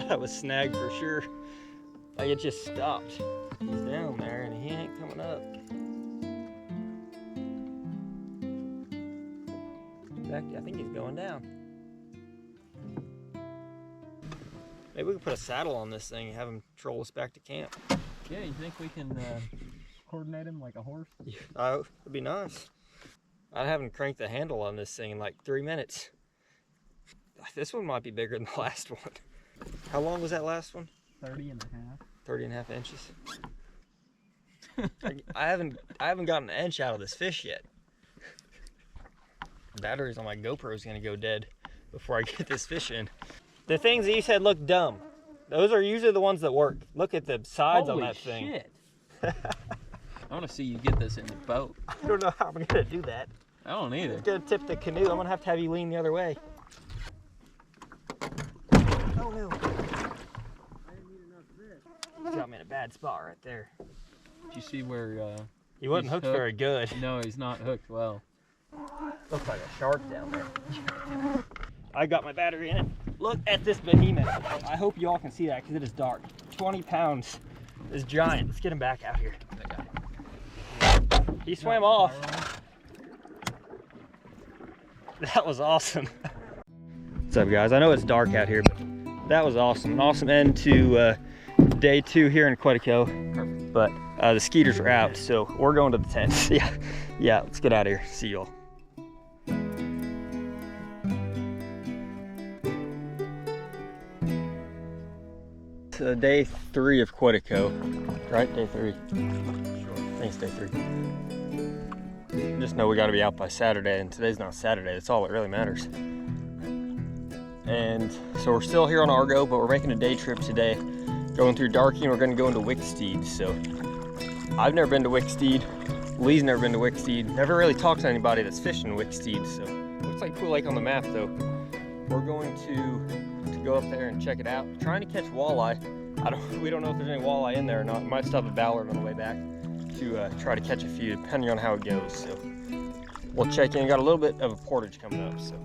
thought I was snagged for sure. Like it just stopped. He's down there and he ain't coming up. In fact, I think he's going down. Maybe we can put a saddle on this thing and have him troll us back to camp. Yeah, you think we can coordinate him like a horse? Yeah, that'd be nice. I'd have him crank the handle on this thing in like 3 minutes. This one might be bigger than the last one. How long was that last one? 30 and a half. 30 and a half inches. I haven't gotten an inch out of this fish yet. The batteries on my GoPro is gonna go dead before I get this fish in. The things that you said look dumb, those are usually the ones that work. Look at the sides on that thing. Holy shit. I want to see you get this in the boat. I don't know how I'm gonna do that. I don't either. It's gonna tip the canoe. I'm gonna have to have you lean the other way. Oh no. I didn't need enough fish. He's got me in a bad spot right there. Did you see where he wasn't hooked very good. No, he's not hooked well. Looks like a shark down there. I got my battery in it. Look at this behemoth. I hope you all can see that because it is dark. 20 pounds. This giant. Let's get him back out here. He swam off. That was awesome. What's up, guys? I know it's dark out here, but that was awesome. An awesome end to day 2 here in Quetico. Perfect. But the skeeters are out, so we're going to the tents. Yeah, let's get out of here. See you all. Day 3 of Quetico, right? Day 3. Sure. I think it's day 3. Just know we got to be out by Saturday, and today's not Saturday. That's all that really matters. And so we're still here on Argo, but we're making a day trip today, going through Darky, and we're going to go into Wicksteed. So I've never been to Wicksteed. Lee's never been to Wicksteed. Never really talked to anybody that's fishing Wicksteed. So looks like a cool lake on the map, though. We're going to go up there and check it out. Trying to catch walleye. We don't know if there's any walleye in there or not. Might stop at Ballard on the way back to try to catch a few, depending on how it goes. So we'll check in. Got a little bit of a portage coming up, so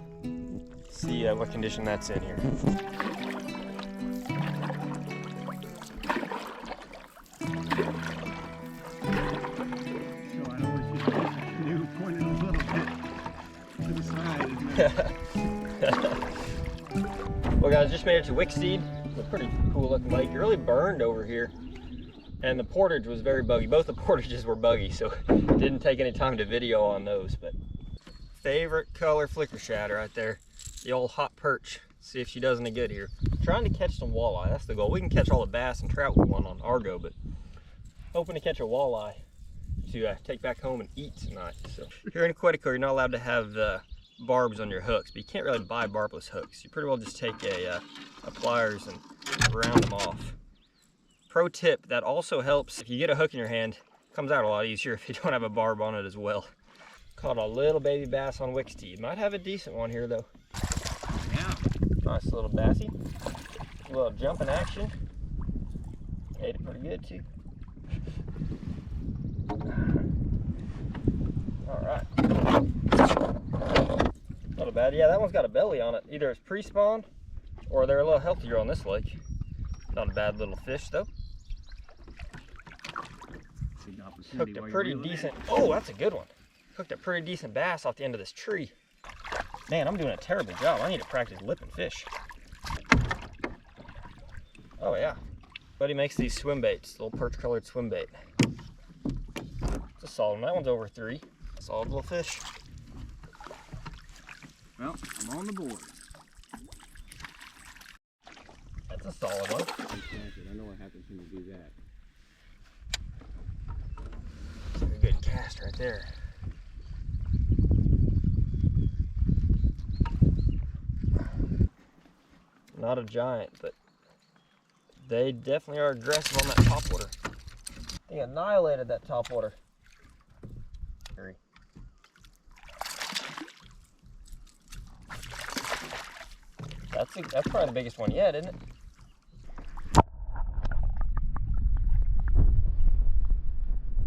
see what condition that's in here. So I always use the canoe pointed a little bit to the side. Well, guys, just made it to Wicksteed. It's a pretty cool looking lake. It really burned over here, and the portage was very buggy. Both the portages were buggy, so didn't take any time to video on those. But favorite color flicker shad right there, the old hot perch. See if she does any good here. Trying to catch some walleye. That's the goal. We can catch all the bass and trout we want on Argo, but hoping to catch a walleye to take back home and eat tonight. So here in Quetico, you're not allowed to have barbs on your hooks, but you can't really buy barbless hooks. You pretty well just take a pliers and round them off. Pro tip, that also helps if you get a hook in your hand. It comes out a lot easier if you don't have a barb on it as well. Caught a little baby bass on Wicksteed. Might have a decent one here though. Yeah. Nice little bassy. A little jumping action. Ate it pretty good too. Alright. Not bad. Yeah, that one's got a belly on it. Either it's pre-spawn or they're a little healthier on this lake. Not a bad little fish though. Hooked a pretty decent, oh, that's a good one. Hooked a pretty decent bass off the end of this tree. Man, I'm doing a terrible job. I need to practice lipping fish. Oh yeah. Buddy makes these swim baits, little perch colored swim bait. It's a solid one. That one's over 3. Solid little fish. Well, I'm on the board. That's a solid one. I know what happens when you do that. That's a good cast right there. Not a giant, but they definitely are aggressive on that topwater. They annihilated that topwater. That's probably the biggest one yet, isn't it?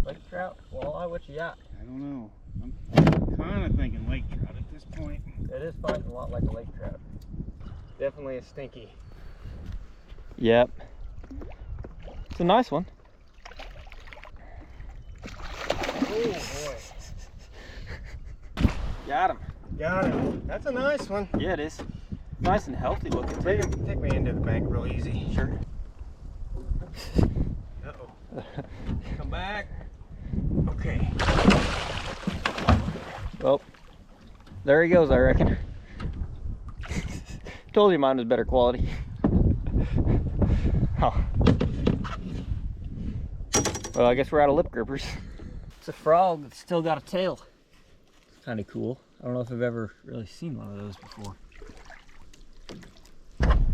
Lake trout, walleye, what you got? I don't know. I'm kind of thinking lake trout at this point. It is fighting a lot like a lake trout. Definitely a stinky. Yep. It's a nice one. Oh boy. Got him. Got him. That's a nice one. Yeah, it is. Nice and healthy looking. Take me into the bank real easy. Sure. Uh-oh. Come back. Okay. Well, there he goes, I reckon. Told you mine was better quality. Huh. Well, I guess we're out of lip grippers. It's a frog that's still got a tail. It's kind of cool. I don't know if I've ever really seen one of those before.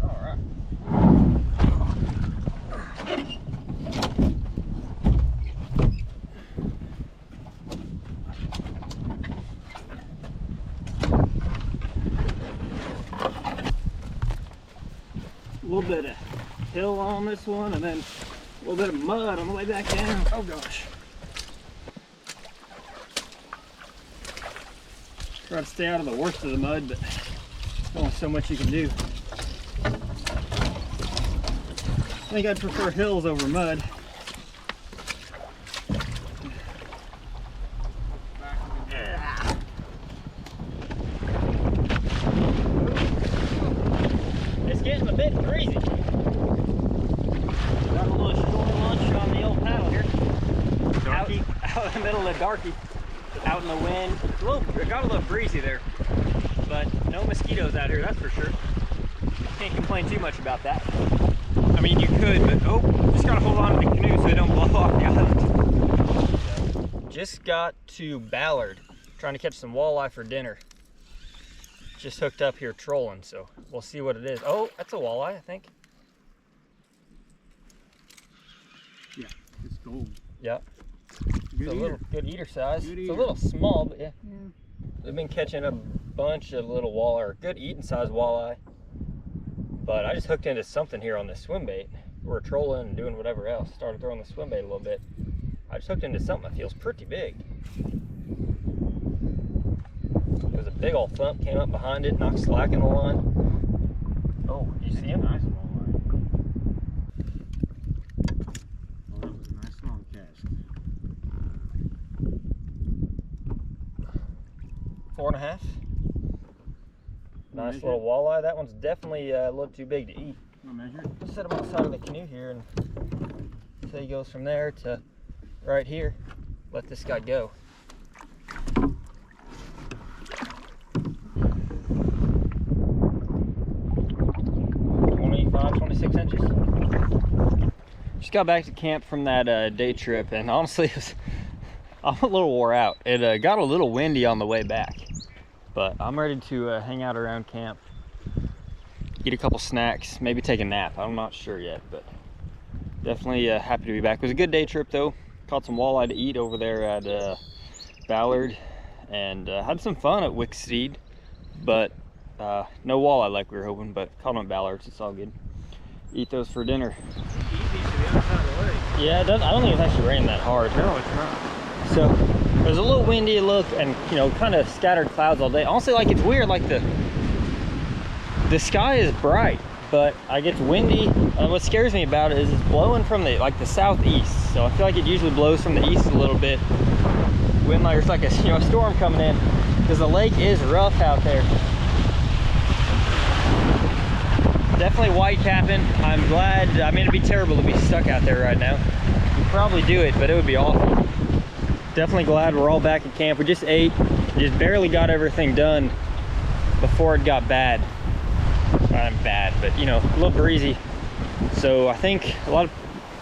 All right. A little bit of hill on this one, and then a little bit of mud on the way back down. Oh gosh. Try to stay out of the worst of the mud, but there's only so much you can do. I think I'd prefer hills over mud. It's getting a bit breezy. Got a little short lunch on the old paddle here. Darky. Out in the middle of Darky. Out in the wind. It got a little breezy there. But no mosquitoes out here, that's for sure. Can't complain too much about that. I mean, you could, but oh, just gotta hold on to the canoe so they don't blow off the island. So, just got to Ballard, trying to catch some walleye for dinner. Just hooked up here trolling, so we'll see what it is. Oh, that's a walleye, I think. Yeah, it's gold. Yep. Good It's a little good eater size. Good It's eater. a little small, but yeah. We've been catching a bunch of little walleye, or good eating size walleye. But I just hooked into something here on this swim bait. We're trolling and doing whatever else. Started throwing the swim bait a little bit. I just hooked into something that feels pretty big. It was a big old thump, came up behind it, knocked slack in the line. Oh, did you see him? Nice walleye. Oh, that was a nice long cast. 4.5. Nice little walleye. That one's definitely a little too big to eat. Want to measure it? I'll set him on the side of the canoe here and so he goes from there to right here. Let this guy go. 26 inches. Just got back to camp from that day trip, and honestly, I'm a little wore out. It got a little windy on the way back, but I'm ready to hang out around camp, eat a couple snacks, maybe take a nap. I'm not sure yet, but definitely happy to be back. It was a good day trip though. Caught some walleye to eat over there at Ballard, and had some fun at Wicksteed, but no walleye like we were hoping, but caught them at Ballards. It's all good. Eat those for dinner. Easy to the other side of the lake. Yeah, it doesn't, I don't think it's actually raining that hard. No, it's not. So it was a little windy look, and you know, kind of scattered clouds all day. Honestly, like, it's weird, like the sky is bright, but it gets windy. What scares me about it is it's blowing from the southeast. So I feel like it usually blows from the east a little bit when there's like a storm coming in, because the lake is rough out there. Definitely white capping. I'm glad. I mean, it'd be terrible to be stuck out there right now. We'd probably do it, but it would be awful. Definitely glad we're all back at camp. We just ate, just barely got everything done before it got bad. Not bad, but you know, a little breezy. So I think a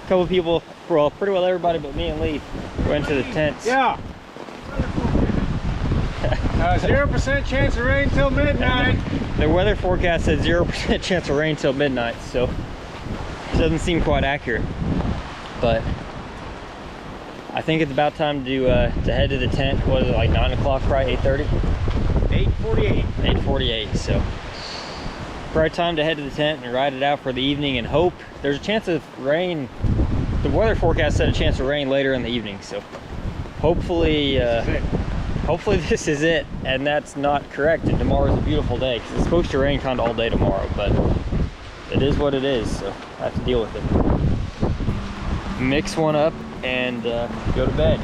couple people, well, pretty well everybody but me and Lee went to the tents. Yeah. 0% chance of rain till midnight. The weather forecast said 0% chance of rain till midnight, so it doesn't seem quite accurate. But I think it's about time to head to the tent. What is it, like 9 o'clock, probably 8:30? 8:48. 8:48, so right time to head to the tent and ride it out for the evening, and hope there's a chance of rain. The weather forecast said a chance of rain later in the evening, so hopefully hopefully this is it, and that's not correct, and tomorrow's a beautiful day, because it's supposed to rain kind of all day tomorrow. But it is what it is, so I have to deal with it. Mix one up and go to bed.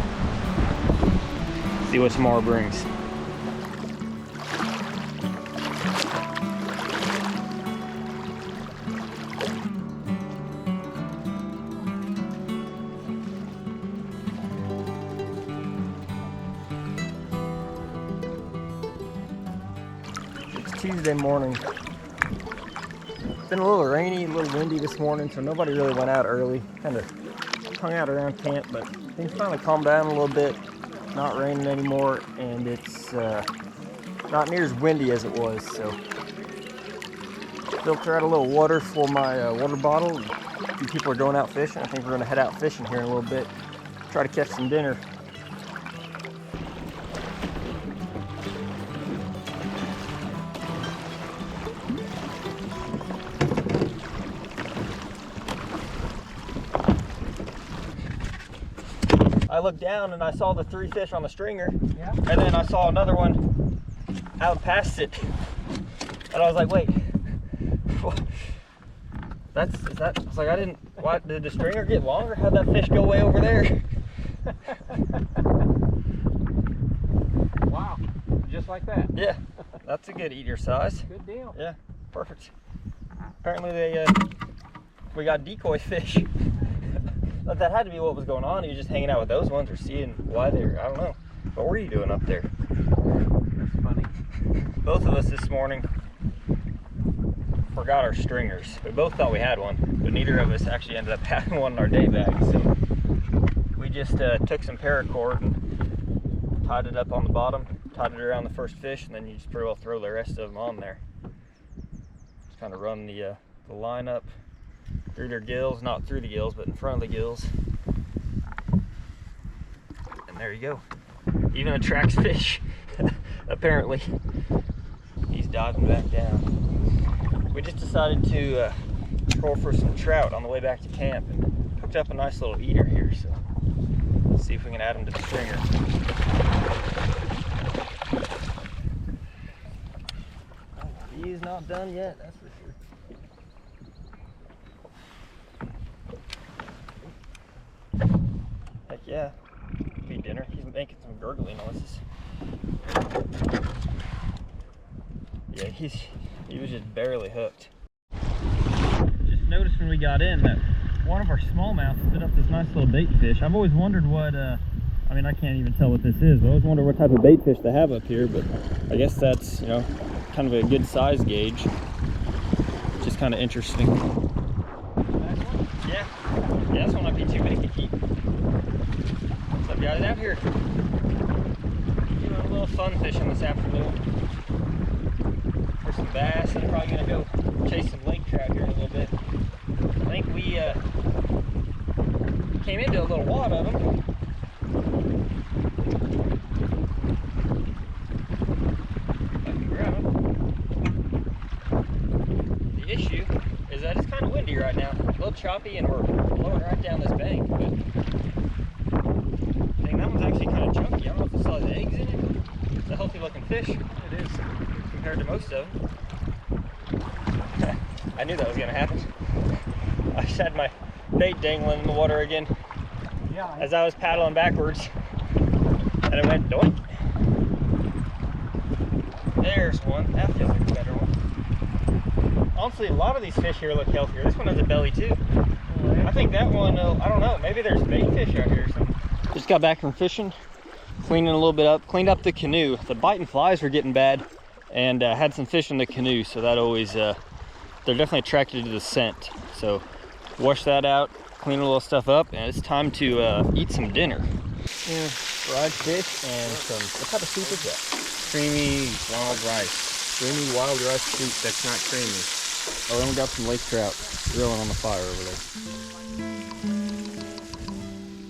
See what tomorrow brings. It's Tuesday morning. It's been a little rainy, a little windy this morning, so nobody really went out early. Kind of hung out around camp, but things finally calmed down a little bit. It's not raining anymore, and it's not near as windy as it was. So, filter out a little water for my water bottle. A few people are going out fishing. I think we're going to head out fishing here in a little bit. Try to catch some dinner. I looked down and I saw the 3 fish on the stringer, Yeah. and then I saw another one out past it, and I was like, wait, I was like, I didn't, why, did the stringer get longer? How'd that fish go way over there? Wow, just like that. Yeah, that's a good eater size. Good deal. Yeah, perfect. Apparently we got decoy fish. But that had to be what was going on. He was just hanging out with those ones or seeing why they're, I don't know. What were you doing up there? That's funny. Both of us this morning forgot our stringers. We both thought we had one, but neither of us actually ended up having one in our day bag. So we just took some paracord and tied it up on the bottom, tied it around the first fish, and then you just pretty well throw the rest of them on there. Just kind of run the line up through their gills, not through the gills, but in front of the gills. And there you go. Even attracts fish, apparently. He's diving back down. We just decided to troll for some trout on the way back to camp and hooked up a nice little eater here, so let's see if we can add him to the stringer. He's not done yet, that's for sure. Heck yeah, be dinner. He's making some gurgly noises. Yeah, he was just barely hooked. Just noticed when we got in that one of our smallmouths spit up this nice little bait fish. I've always wondered what, I mean, I can't even tell what this is. I always wonder what type of bait fish they have up here, but I guess that's, you know, kind of a good size gauge. Just kind of interesting. Yeah, this one might be too big to keep. What's up, guys? Out here doing a little fun fishing this afternoon. For some bass, and probably gonna go chase some lake trout here in a little bit. I think we came into a little wad of them. I can grab them. The issue is that it's kind of windy right now, a little choppy, and we're blowing right down this bank. But dang, that one's actually kind of chunky. I don't know if it still has eggs in it. It's a healthy looking fish. It is, compared to most of them. I knew that was going to happen. I just had my bait dangling in the water again. Yeah. As I was paddling backwards, and it went doink. There's one. That feels like a better one. Honestly, a lot of these fish here look healthier. This one has a belly too. I think that one, I don't know, maybe there's bait fish out here or something. Just got back from fishing, cleaning a little bit up, cleaned up the canoe. The biting flies were getting bad, and had some fish in the canoe, so that always, they're definitely attracted to the scent. So wash that out, clean a little stuff up, and it's time to eat some dinner. Yeah, fried fish and some, what type of soup is that? Creamy wild rice. Creamy wild rice soup. That's not creamy. Oh, then we got some lake trout grilling on the fire over there.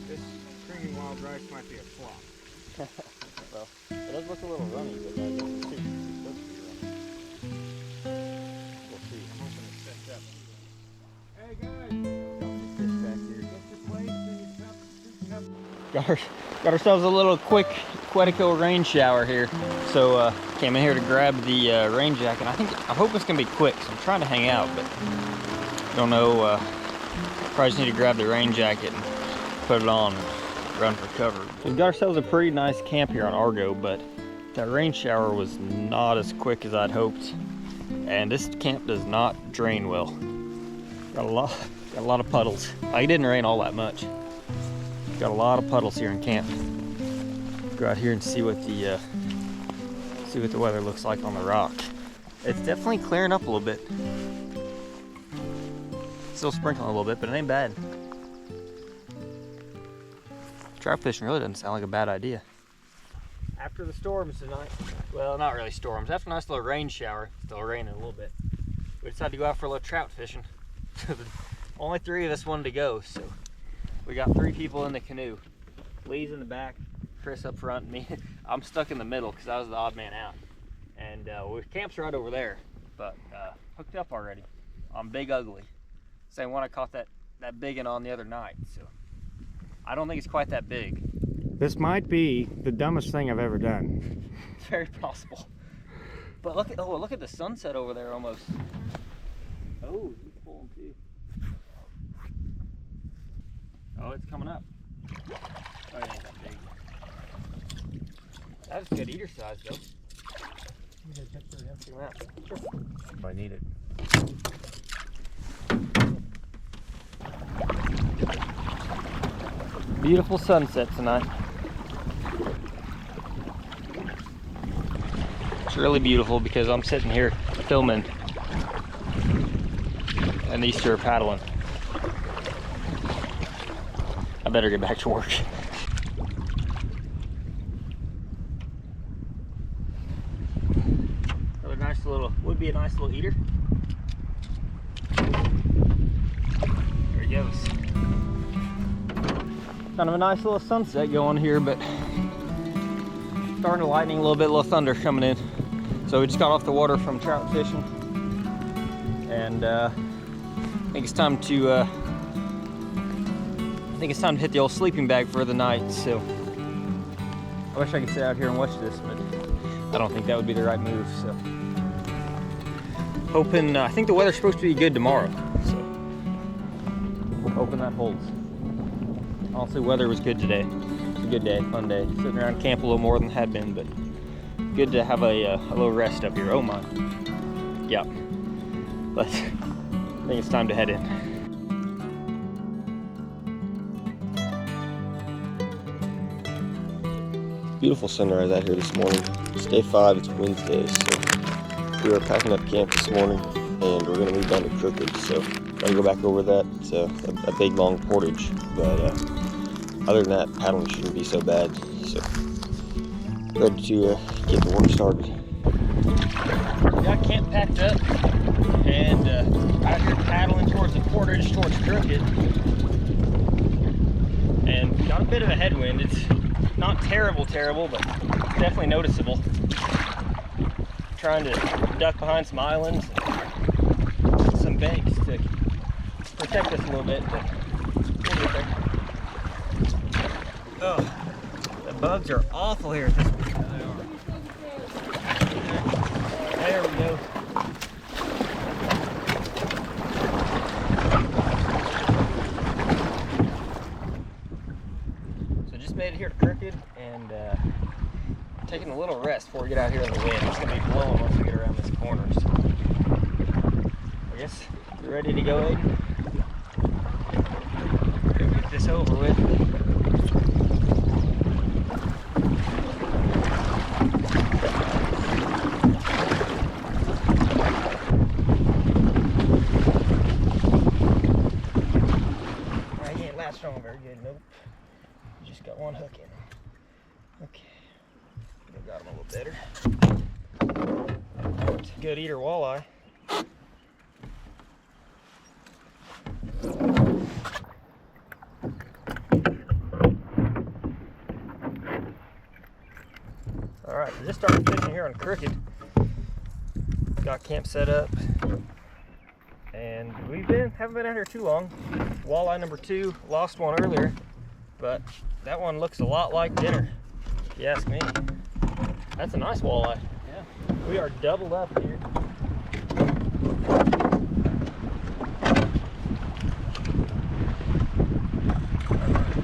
This creamy wild rice might be a flop. Well, it does look a little runny, but I guess the soup is supposed to be runny. We'll see. I'm hoping it sets up. Hey guys, Got some fish back here. get your plates and your cup. Got ourselves a little quick QUETICO rain shower here. So Came in here to grab the rain jacket. I'm hoping it's gonna be quick, so I'm trying to hang out, but don't know. Probably just need to grab the rain jacket and put it on and run for cover. We've got ourselves a pretty nice camp here on Argo, but that rain shower was not as quick as I'd hoped. And this camp does not drain well. Got a lot of puddles. It didn't rain all that much. Got a lot of puddles here in camp. Go out here and see what the weather looks like on the rock. It's definitely clearing up a little bit. Still sprinkling a little bit, but it ain't bad. Trout fishing really doesn't sound like a bad idea. After the storms tonight, well, not really storms, after a nice little rain shower, still raining a little bit, we decided to go out for a little trout fishing. Only 3 of us wanted to go, so we got 3 people in the canoe. Lee's in the back, Chris up front, and me. I'm stuck in the middle because I was the odd man out. And camp's right over there, but hooked up already on Big Ugly. Same one I caught that big one on the other night, so I don't think it's quite that big. This might be the dumbest thing I've ever done. It's very possible. But look at the sunset over there almost. Oh, he's pulling too. Oh, it's coming up. Oh, it ain't that big. That's a good eater size though. Sure. If I need it. Beautiful sunset tonight. It's really beautiful because I'm sitting here filming and these two are paddling. I better get back to work. Another nice little, would be a nice little eater. There he goes. Kind of a nice little sunset going here, but starting to lightning a little bit, a little thunder coming in. So we just got off the water from trout fishing, and I think it's time to hit the old sleeping bag for the night. So I wish I could sit out here and watch this, but I don't think that would be the right move. So hoping, I think the weather's supposed to be good tomorrow, so hoping that holds. Honestly, weather was good today. It's a good day, fun day. Sitting around camp a little more than it had been, but good to have a little rest up here. Oh my. Yeah. But I think it's time to head in. Beautiful sunrise out here this morning. It's day 5, it's Wednesday, so we are packing up camp this morning and we're going to move down to Crooked, so gotta go back over that. It's a big long portage, but other than that, paddling shouldn't be so bad. So ready to get the work started. Got camp packed up and out here paddling towards the portage, towards Crooked, and got a bit of a headwind. It's not terrible, but definitely noticeable. Trying to duck behind some islands, some banks to protect us a little bit, but we'll get there. Oh, the bugs are awful here at this point. There we go. So just made it here to Crooked and taking a little rest before we get out here in the wind. It's going to be blowing once we get around this corner. So I guess you're ready to go, Aiden? Go get this over with. He ain't latched on very good, nope. Just got one hook in. Okay. I got him a little better. Good eater walleye. Alright, so just started fishing here on Crooked. Got camp set up. And haven't been out here too long. Walleye number 2, lost one earlier, but that one looks a lot like dinner, if you ask me. That's a nice walleye, yeah. We are doubled up here.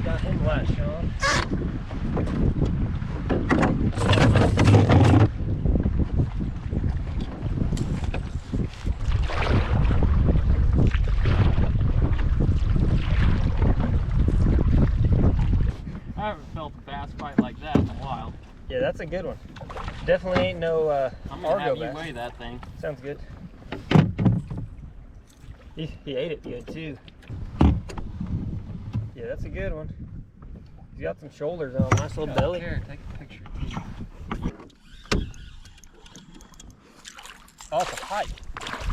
Got him latched on. I haven't felt a bass fight like that in a while. Yeah, that's a good one. Definitely ain't no I'm gonna Argo have you bass. weigh that thing. Sounds good. He ate it good too. Yeah, that's a good one. He's got some shoulders on, nice little belly. Here, take a picture. Oh, it's a pike.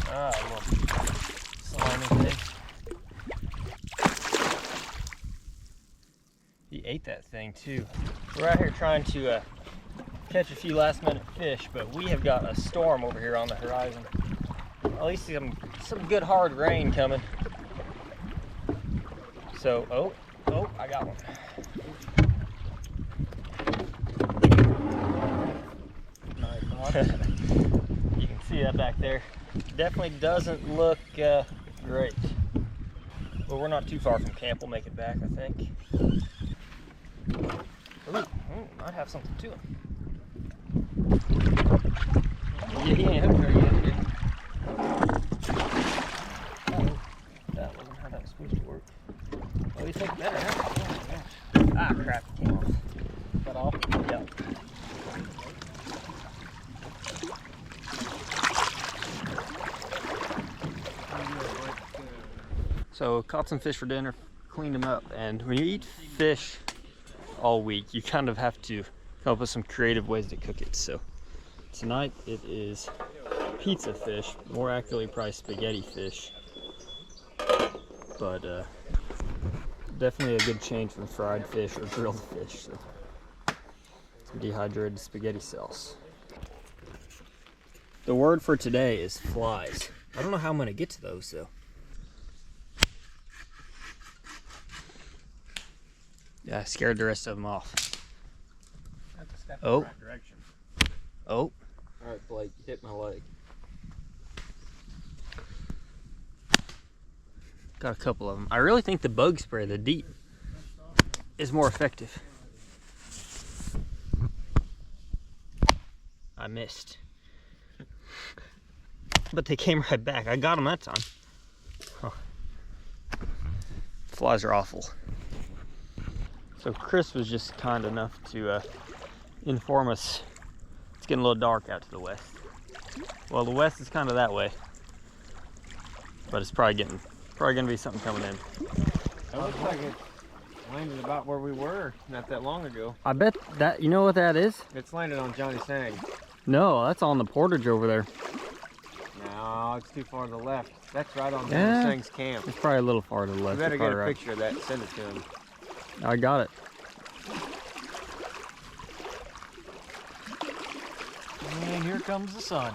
Ah, a little slimy thing. He ate that thing too. We're out here trying to catch a few last minute fish, but we have got a storm over here on the horizon. At least some good hard rain coming. So, oh, I got one. You can see that back there. Definitely doesn't look great. But we're not too far from camp. We'll make it back, I think. Ooh, might have something to him. Yeah, he ain't hooked very yet, is he? That wasn't how that was supposed to work. Oh, he's hooked better, huh? Oh my gosh. Ah, crap, it came off. Cut off? Yeah. So, caught some fish for dinner, cleaned them up, and when you eat fish all week, you kind of have to come up with some creative ways to cook it. So, tonight it is pizza fish, more accurately probably spaghetti fish, but definitely a good change from fried fish or grilled fish. So, some dehydrated spaghetti sauce. The word for today is flies. I don't know how I'm gonna get to those though. Yeah, I scared the rest of them off. Oh. Oh. Alright, Blake, you hit my leg. Got a couple of them. I really think the bug spray, the deep, is more effective. I missed. But they came right back. I got them that time. Huh. Flies are awful. So Chris was just kind enough to inform us it's getting a little dark out to the west. Well, the west is kind of that way, but it's probably gonna be something coming in. It looks like it landed about where we were not that long ago. I bet that, you know what that is? It's landed on Johnny Sang. No, that's on the portage over there. No, it's too far to the left. That's right on Johnny Sang's camp. It's probably a little far to the We left. better get a right. picture of that and send it to him. I got it. And here comes the sun.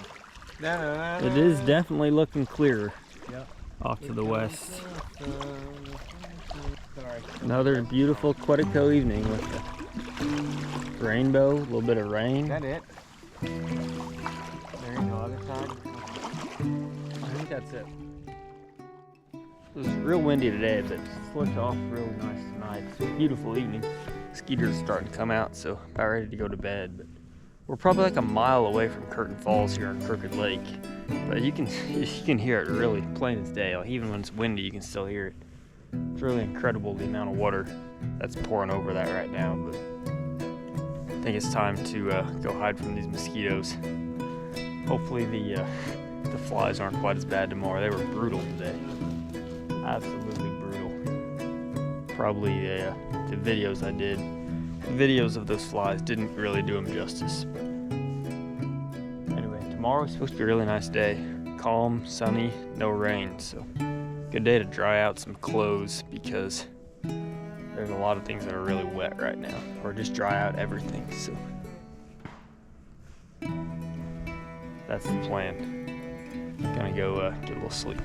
It is definitely looking clearer. Yep. Off to the west. Sorry. Another beautiful Quetico evening with the rainbow, a little bit of rain. Is that it? There ain't no other side? I think that's it. It was real windy today, but slicked off really nice tonight. It's a beautiful evening. Skeeters are starting to come out, so about ready to go to bed. But we're probably like a mile away from Curtin Falls here on Crooked Lake. But you can hear it really plain as day. Like even when it's windy, you can still hear it. It's really incredible the amount of water that's pouring over that right now. But I think it's time to go hide from these mosquitoes. Hopefully the flies aren't quite as bad tomorrow. They were brutal today. Absolutely brutal. Probably the videos I did, videos of those flies didn't really do them justice. But anyway, tomorrow is supposed to be a really nice day. Calm, sunny, no rain. So good day to dry out some clothes because there's a lot of things that are really wet right now. Or just dry out everything. So that's the plan. Gonna go get a little sleep.